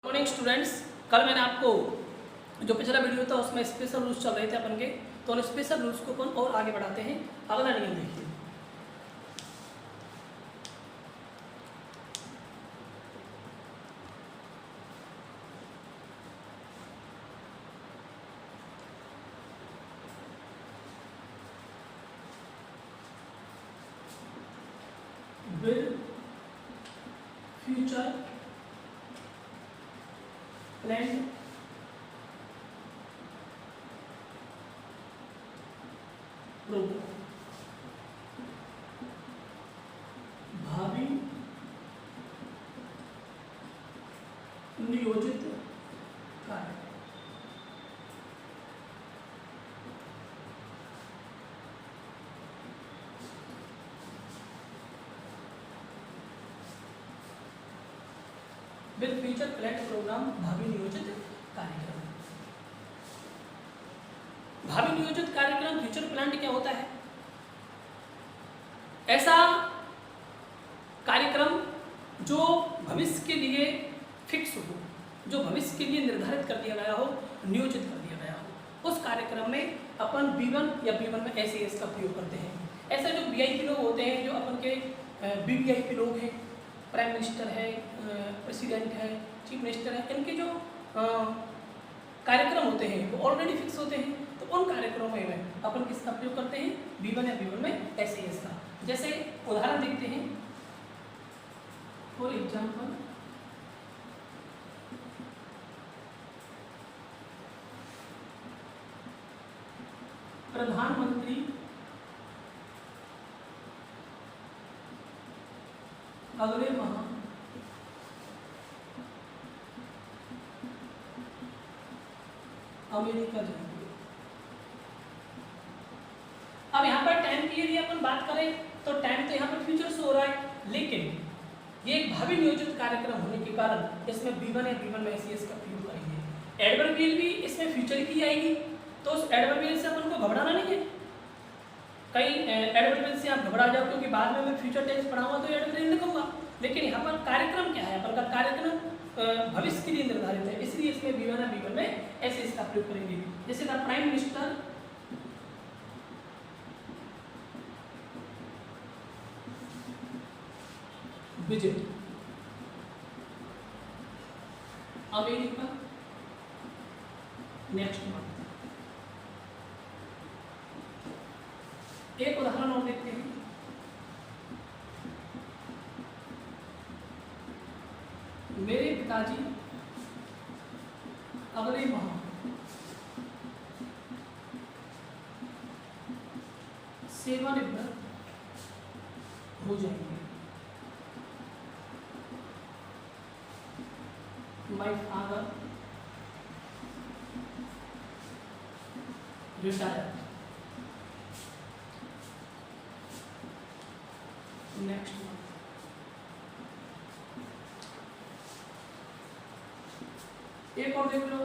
Morning students, कल मैंने आपको जो पिछला वीडियो था उसमें स्पेशल रूल्स चल रहे थे अपन के, तो उन स्पेशल रूल्स को अपन और आगे बढ़ाते हैं। अगला नियम देखिए, विल फ्यूचर प्लान प्रोग्राम, भावी नियोजित कार्य। विद फ्यूचर प्लान प्रोग्राम, भावी नियोजित कार्यक्रम। भावी नियोजित कार्यक्रम, फ्यूचर प्लान क्या होता है? ऐसा कार्यक्रम जो भविष्य के लिए फिक्स हो, जो भविष्य के लिए निर्धारित कर दिया गया हो, नियोजित कर दिया गया हो, उस कार्यक्रम में अपन B1 या B1 में SAS का प्रयोग करते हैं। ऐसे जो VIP लोग होते हैं, जो अपन के VVIP लोग हैं, प्राइम मिनिस्टर है, प्रेसिडेंट है, चीफ मिनिस्टर है, इनके जो कार्यक्रम होते हैं वो ऑलरेडी फिक्स होते हैं। तो उन कार्यक्रमों में अपन किसका प्रयोग करते हैं? B1 या B1 में SAS का। जैसे उदाहरण देखते हैं, फॉर एग्जाम्पल प्रधानमंत्री अगले माह अमेरिका जाएंगे। अब यहाँ पर टाइम की यदि अपन बात करें तो टाइम तो यहाँ पर फ्यूचर से हो रहा है, लेकिन ये एक भावी नियोजित कार्यक्रम होने के कारण इसमें B1 या B1 में SAS का प्रयोग करेंगे। एडवर्बियल भी इसमें फ्यूचर की आएगी, तो उस एडवर्बियल से अपन को घबराना नहीं है। कई एडवर्बियल से आप घबरा जाओ क्योंकि बाद में मैं फ्यूचर टेंस पढ़ाऊंगा तो एडवर्बियल लिखूंगा, लेकिन यहाँ पर कार्यक्रम क्या है? अपन का कार्यक्रम भविष्य के लिए निर्धारित है, इसलिए इसमें B1 या B1 में SAS का प्रयोग करेंगे। जैसे the prime minister visit America next month. एक उदाहरण और देखते हैं, मेरे पिताजी अगले माह सेवानिवृत्त हो जाएंगे। My father retired next month। एक और देख लो,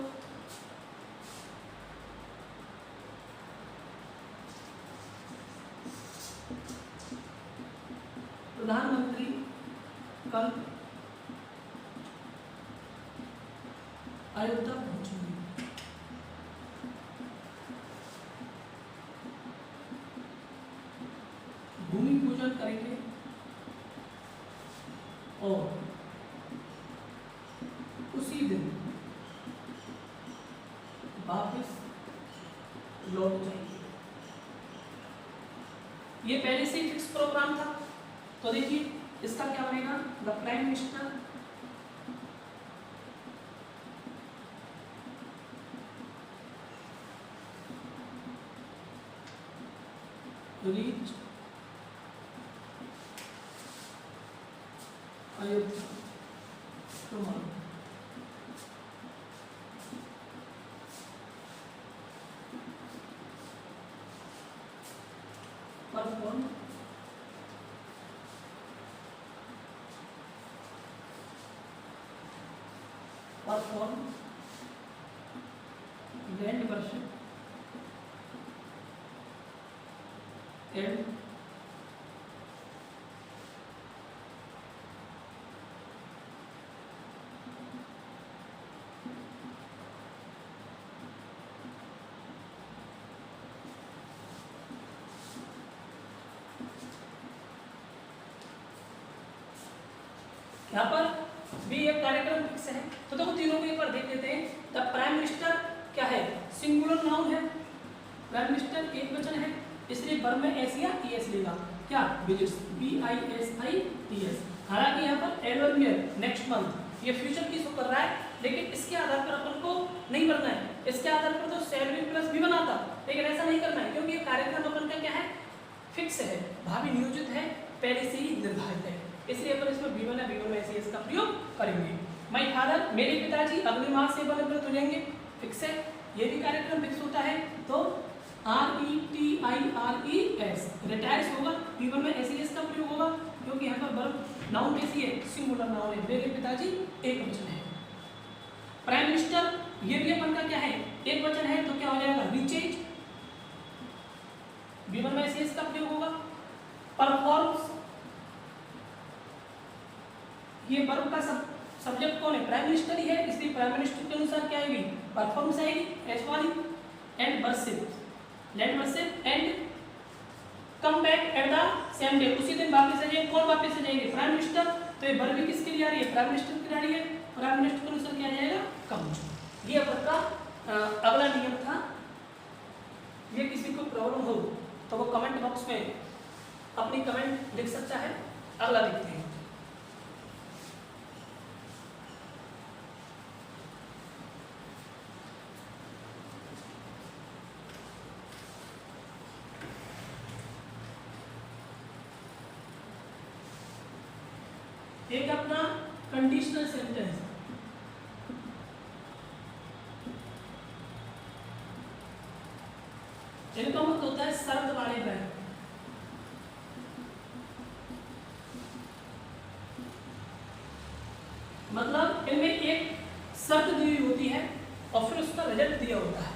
प्रधानमंत्री कल अयोध्या पहुंचेंगे। भूमि पूजन करेंगे और उसी दिन वापस लौट जाएंगे। ये पहले से ही फिक्स प्रोग्राम था, तो देखिए इसका क्या बनेगा? The prime minister reached Ayodhya tomorrow। Perform land worship and यहाँ पर भी एक कार्यक्रम फिक्स है। तो देखो तीनों को एक बार देख लेते हैं। द प्राइम मिनिस्टर क्या है, सिंगुलर नाउन है, प्राइम मिनिस्टर एक वचन है, इसलिए वर्ब में एस या ईएस लेगा। क्या, विजिट्स, VISITS। हालांकि यहाँ पर एनुअल ईयर, नेक्स्ट मंथ, ये फ्यूचर की शो कर रहा है, लेकिन इसके आधार पर अपन को नहीं करना है। इसके आधार पर तो सैलरी प्लस भी बनाता, लेकिन ऐसा नहीं करना है क्योंकि ये कार्यक्रम अपन का क्या है, फिक्स है, भावी नियोजित है, पहले से ही निर्धारित है, इसलिए अपन इसमें B1 या B1 में SES का प्रयोग करेंगे। माय फादर, मेरे पिताजी अगले माह से सेवानिवृत्त हो जाएंगे, फिक्स है, ये भी कार्यक्रम फिक्स होता है। तो RETIRES रिटायर्स होगा, B1 में SES का प्रयोग होगा क्योंकि यहाँ पर वर्ब नाउन कैसी है, सिंगुलर नाउन है, मेरे पिताजी एक वचन है। प्राइम मिनिस्टर, ये भी अपन का क्या है, एक वचन है, तो क्या हो जाएगा, रिचेज, B1 में SES का प्रयोग होगा। परफॉर्म्स, ये वर्ब का सब्जेक्ट कौन है, प्राइम मिनिस्टर ही है, इसलिए प्राइम मिनिस्टर के अनुसार क्या आएगी, परफॉर्म्स आएगी, एस वाली। And worship, let worship and come back at the same day, उसी दिन वापस आ जाएंगे। कौन वापस आ जाएंगे, प्राइम मिनिस्टर। तो ये वर्ब भी किसके लिए आ रही है, प्राइम मिनिस्टर के लिए आ रही है, प्राइम मिनिस्टर के अनुसार क्या आ जाएगा, कम। ये अपन का अगला नियम था। ये किसी को प्रॉब्लम हो तो वो कमेंट बॉक्स में अपनी कमेंट लिख सकता है। अगला देखते हैं। एक अपना कंडीशनल सेंटेंस, इनका मतलब होता है शर्त वाले वर्ब। मतलब इनमें एक शर्त दी हुई होती है और फिर उसका रिजल्ट दिया होता है।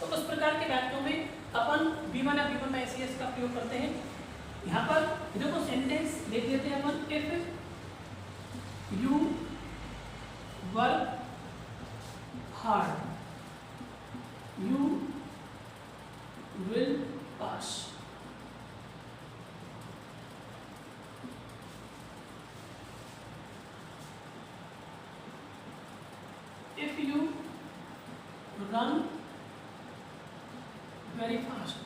तो उस प्रकार के वाक्यों में अपन B1 या B1 में SES का प्रयोग करते हैं। यहाँ पर देखो सेंटेंस देख लेते हैं अपन। If you work hard, you will pass. If you run very fast,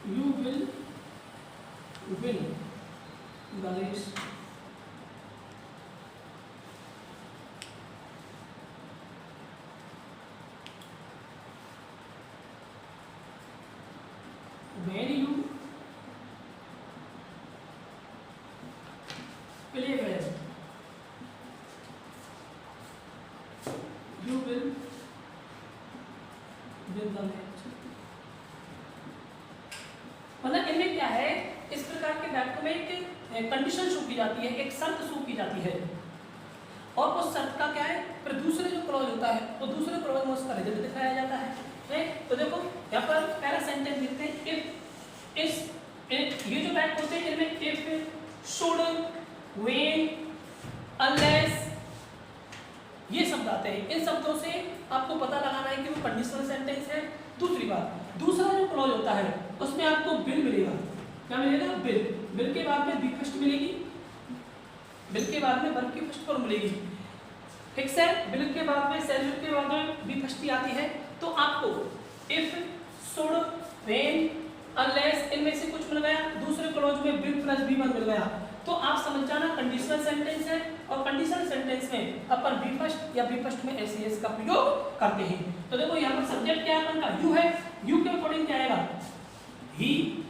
you will win the race. When you play well, you will win the match. मतलब इनमें क्या है, इस प्रकार के वाक्य में एक कंडीशन शो की जाती है, एक शर्त शो की जाती है, और उस शर्त का क्या है, फिर दूसरे जो क्लॉज होता है वो दूसरे क्लॉज में उसका रिजल्ट दिखाया जाता है। तो देखो यहाँ पर पहला सेंटेंस लिखते हैं। इफ, इस, ये जो वाक्य होते हैं इनमें इफ, शुड, व्हेन, अनलेस, ये शब्द आते हैं। इन शब्दों से आपको पता लगाना है कि वो कंडीशनल सेंटेंस है। दूसरी बात, दूसरा जो क्लॉज होता है उसमें आपको बिल मिलेगा। क्या मिलेगा, बिल। बिल के बाद में बी फर्स्ट मिलेगी, बिल के बाद में वर्ब की फर्स्ट फॉर्म मिलेगी, फिक्स है। बिल के बाद में सैलरी के बाद में बी फर्स्ट आती है। तो आपको इफ, शुड, व्हेन, अनलेस, इनमें से कुछ मिल गया, दूसरे क्लॉज में बिल प्लस B1 मिल गया, तो आप समझ जाना कंडीशनल सेंटेंस है। और कंडीशनल सेंटेंस में अपन बी फर्स्ट या बी फर्स्ट में SES का प्रयोग करते हैं। तो देखो यहाँ पर सब्जेक्ट क्या है अपन का, यू है। यू के अकॉर्डिंग क्या आएगा, ही,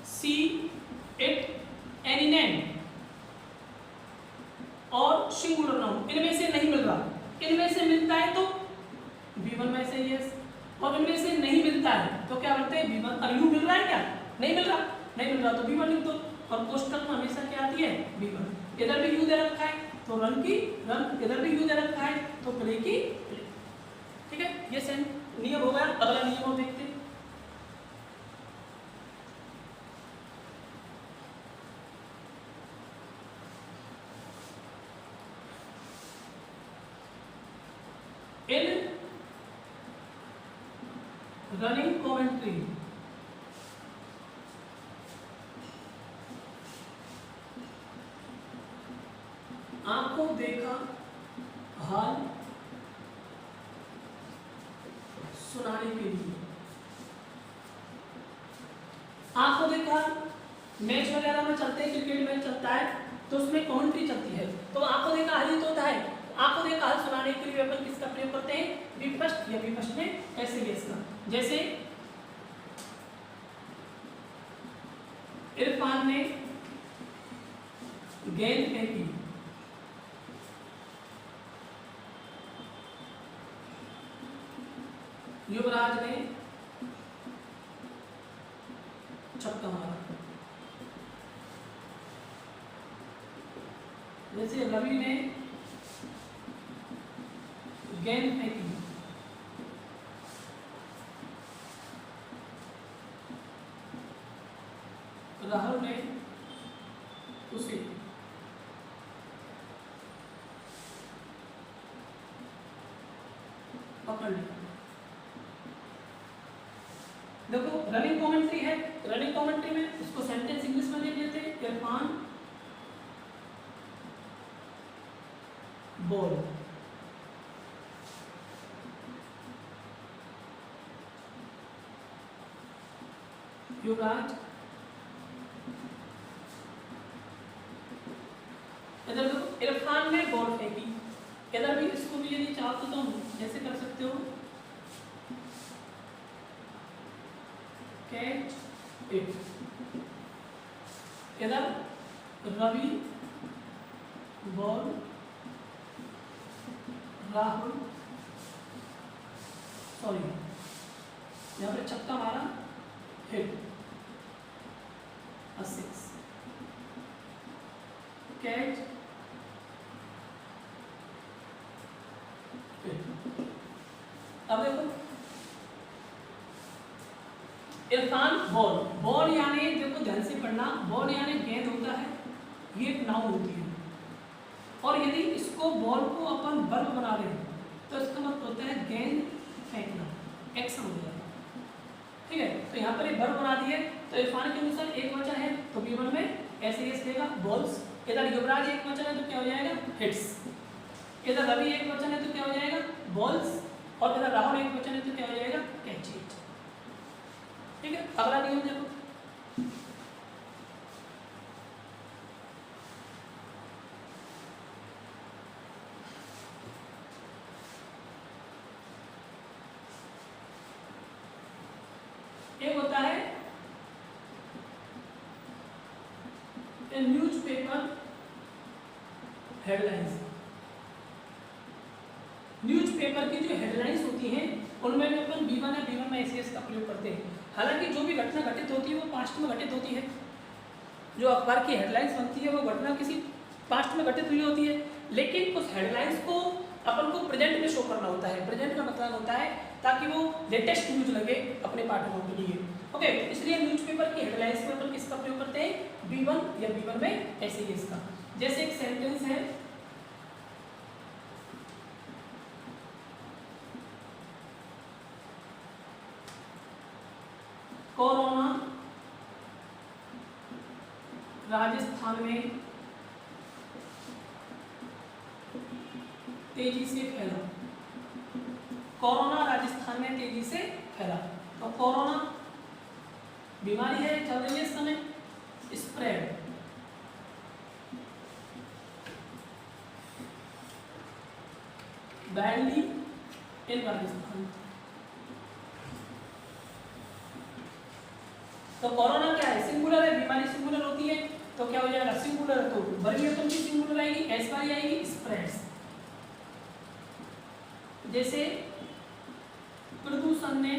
सी, इट, एनी नेम और सिंगुलर नाउन। इनमें से नहीं मिल रहा, इनमें से मिलता है तो B1 में SES, और इनमें से नहीं मिलता है तो क्या करते हैं B1। अब यू मिल रहा है क्या, नहीं मिल रहा, नहीं मिल रहा तो B1 लिख दो। और कोष्टक में हमेशा क्या आती है, B1। इधर भी यू दे रखा है तो रन की रन, इधर भी यू दे रखा है तो प्ले की प्ले। ठीक है, ये नियम हो गया। अगला नियम और देखते हैं। In running commentary, आंखों देखा हाल सुनाने के लिए। आंखों देखा मैच वगैरह में चलते हैं, क्रिकेट मैच चलता है तो उसमें कमेंट्री चलती है, तो आंखों देखा हाल ही तो होता है। आंखों देखा हाल सुनाने के लिए अपन किसका प्रयोग करते हैं? विपस्ट या विपस्ट में ऐसे ही इसका। जैसे इरफान ने गेंद फेंकी, युवराज ने छक्का मारा। जैसे रवि ने गेंद फेंकी, राहुल ने उसे पकड़ लिया। देखो रनिंग कमेंट्री है, रनिंग कमेंट्री में उसको सेंटेंस इंग्लिश में ले लेते हैं, इरफान बॉल, युवराज इधर देखो इरफान ने बॉल फेंकी, इधर भी इसको भी यदि चाहो तो तुम जैसे कर सकते हो, कैच इट। इधर रवि बॉल, राहुल सॉरी यहाँ पे छक्का मारा, हिट अ सिक्स, कैच हिट। अब देखो इरफान बॉल, बॉल यानी देखो ध्यान से पढ़ना, बॉल यानी गेंद होता है, ये एक नाउन होती है, और यदि इसको बॉल को अपन वर्ब बना रहे हैं तो इसका मतलब होता है गेंद फेंकना, एक्शन हो जाएगा। ठीक है, तो यहाँ पर एक वर्ब बना दिए, तो इरफान के अनुसार एक वचन है तो B1 में ऐसे ही देगा बॉल्स। इधर युवराज एक वचन है तो क्या हो जाएगा? हिट्स। इधर रवि एक वचन है तो क्या हो जाएगा? बॉल्स। और इधर राहुल एक वचन है तो क्या हो जाएगा? Catch it. ठीक है, अगला नियम देखो, एक होता है न्यूज़पेपर हेडलाइंस। न्यूज़पेपर की जो हेडलाइंस होती हैं उनमें भी अपन B1 या B1 में एसीएस का प्रयोग करते हैं। हालांकि जो भी घटना घटित होती है वो पास्ट में घटित होती है, जो अखबार की हेडलाइंस बनती है वो घटना किसी पास्ट में घटित हुई होती है, लेकिन उस हेडलाइंस को अपन को प्रेजेंट में शो करना होता है। प्रेजेंट का मतलब होता है ताकि वो लेटेस्ट न्यूज लगे अपने पाठकों के लिए। ओके, इसलिए न्यूज़पेपर की हेडलाइंस में अपन किसका प्रयोग करते हैं? B1 या B1 में एसीएस का। जैसे एक सेंटेंस है, कोरोना राजस्थान में तेजी से फैला। कोरोना राजस्थान में तेजी से फैला, तो कोरोना बीमारी है, चल रही है इस समय, स्प्रेड। Badly in Rajasthan. तो कोरोना क्या है? सिंगुलर है, बीमारी सिंगुलर होती है, तो क्या हो जाएगा? सिंगुलर है तो वर्गी अपन की सिंगुलर आएगी, एस वाली आएगी, स्प्रेड्स। जैसे प्रदूषण ने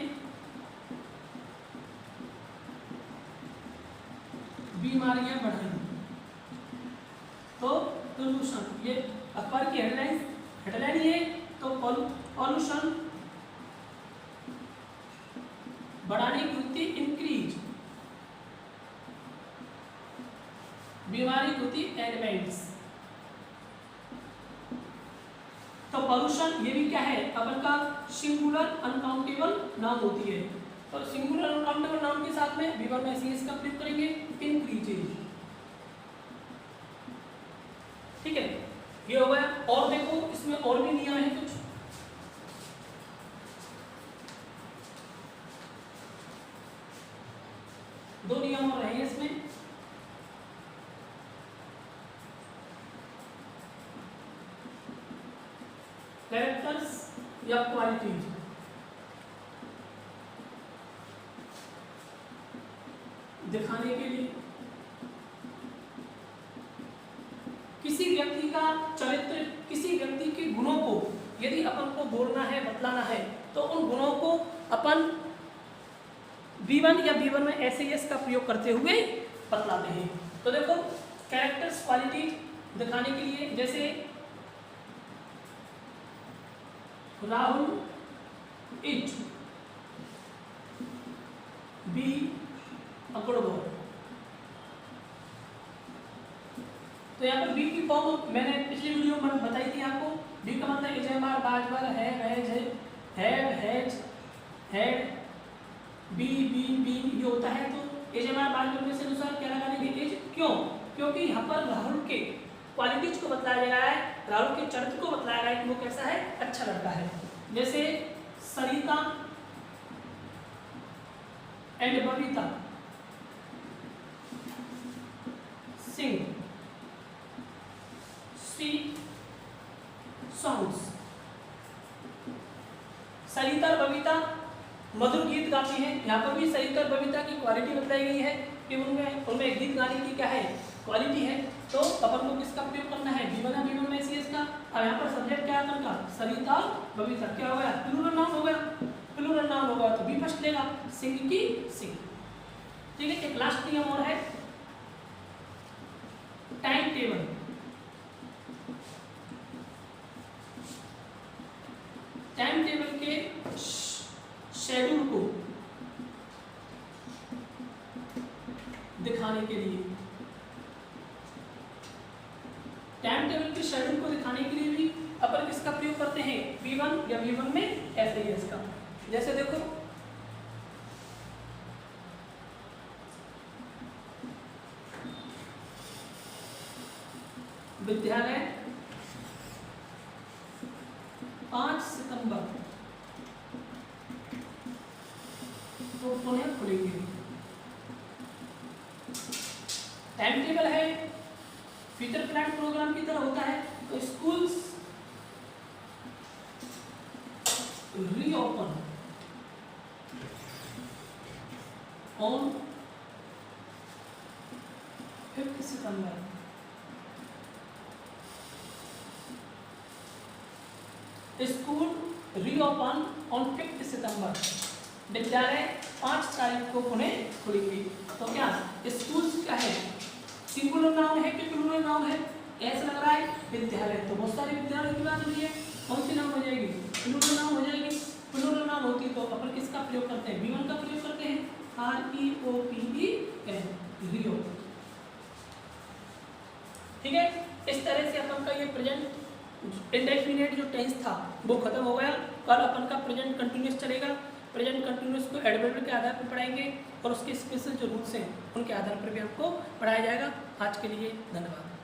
बीमारियां बढ़ाई, तो प्रदूषण ये अखबार की हेडलाइन है, तो पॉल्यूशन बढ़ाने की होती है इंक्रीज, बीमारी होती है एलिमेंट्स। तो पॉल्यूशन ये भी क्या है? अपन का सिंगुलर अनकाउंटेबल नाउन होती है, तो सिंगुलर अनकाउंटेबल नाउन के साथ में B1 में एसीएस का प्रयोग करेंगे, इंक्रीजेज। ठीक है, ये हो गया। और देखो इसमें और भी नियम है कुछ, दो नियम और रहे इसमें। कैरेक्टर्स या क्वालिटीज, दिखाने के लिए किसी व्यक्ति का चरित्र, किसी व्यक्ति के गुणों को यदि अपन को बोलना है, बतलाना है, तो उन गुणों को अपन B1 या B1 में SAS का प्रयोग करते हुए बतलाते हैं। तो देखो कैरेक्टर्स क्वालिटी दिखाने के लिए, जैसे Rahul is be a good boy. तो यहाँ पर बी की फॉर्म मैंने पिछली वीडियो में बताई थी आपको। बी का मतलब इज, एम, आर, बाजवर, है, हैव, हैज, हैड, बी, ये होता है। तो इज, एम, आर, बाजवर में से अनुसार क्या लगा देंगे? इज। क्यों? क्योंकि यहाँ पर राहुल के क्वालिटीज को बताया जा रहा है, राहुल के चरित्र को बताया गया है कि वो कैसा है, अच्छा लड़का है। जैसे Sarita and Babita sing sweet songs. Sarita और बबीता मधुर गीत गाती हैं। यहाँ पर भी सरिता और बबीता की क्वालिटी बताई गई है कि उनमें गीत गाने की क्या है, क्वालिटी है। तो अपन को किसका प्रयोग करना है? B1 या B1 में SAS का। अब यहाँ पर सब्जेक्ट क्या है उनका? सरिता और बबीता। क्या हो गया? प्लूरल नाउन हो गया। प्लूरल नाउन होगा तो B फर्स्ट लेगा, सिंग की सिंग। ठीक है। एक लास्ट नियम और है, टाइम टेबल। टाइम टेबल के शेड्यूल को दिखाने के लिए, टाइम टेबल के शेड्यूल को दिखाने के लिए भी अपन किसका प्रयोग करते हैं? B1 या B1 में SAS का। जैसे देखो विद्यालय 5 सितंबर तो पुनः खुलेंगे। टाइम टेबल है, फ्यूचर प्लान प्रोग्राम की तरह होता है। तो schools reopen on 5 September. School reopen on 5 सितंबर। विद्यालय 5 तारीख को पुनः खुलेंगे। तो क्या स्कूल क्या है? सिंगुलर नाउन है कि प्लूरल नाउन है? ऐसा लग रहा है विद्यालय, तो बहुत सारे विद्यालयों की बात हो रही है। कौन सी नाउन हो जाएगी? प्लूरल नाउन हो जाएगी। प्लूरल नाउन होती तो अपन किसका प्रयोग करते हैं? B1 का प्रयोग करते हैं, REOPEN, रियो। ठीक है। इस तरह से अपन का ये प्रेजेंट इंडेफिनिट जो टेंस था वो खत्म हो गया। कल अपन का प्रेजेंट कंटिन्यूअस चलेगा। प्रेजेंट कंटिन्यूअस को एडवर्ब के आधार पर पढ़ाएंगे और उसके स्पेशल जो रूल्स हैं उनके आधार पर भी आपको पढ़ाया जाएगा। आज के लिए धन्यवाद।